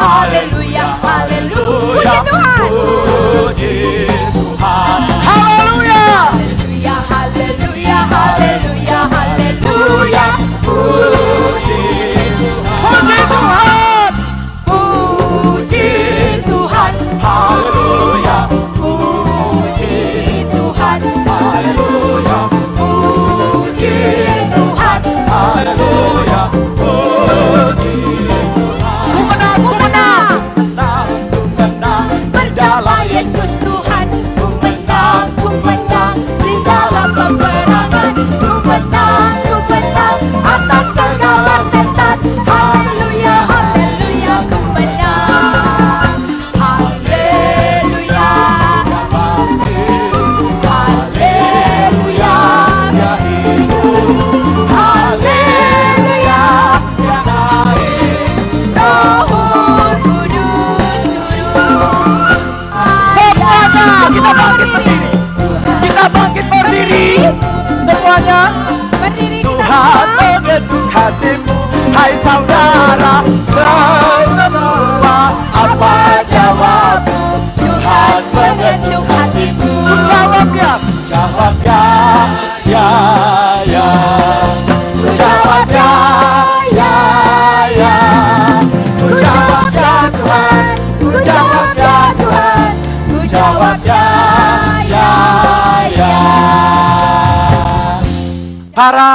haleluya, haleluya. Puji Tuhan. Haleluya, haleluya, haleluya, haleluya. Puji Tuhan, puji Tuhan, haleluya. puji Tuhan, Haleluya. puji Tuhan, Haleluya. Puji ku menang, ku menang. Ku menang Bersama Yesus Tuhan, ku menang di dalam peperangan. Ku menang atas segala setan. Haleluya, haleluya, ku menang. Haleluya, haleluya, ya hidup. haleluya. Ya naik. Roh Kudus turun. Semuanya kita bangkit berdiri. Kita bangkit berdiri. Semuanya. Berdiri Tuhan mengetuk hatimu. Hai saudara, semua apa jawabmu? Tuhan mengetuk hatimu. Jawab ya, jawab ya, ya, ya. Jawab ya, ya, ya. Ku jawab ya Tuhan, ku jawab ya Tuhan, ku jawab ya, ya, ya. Para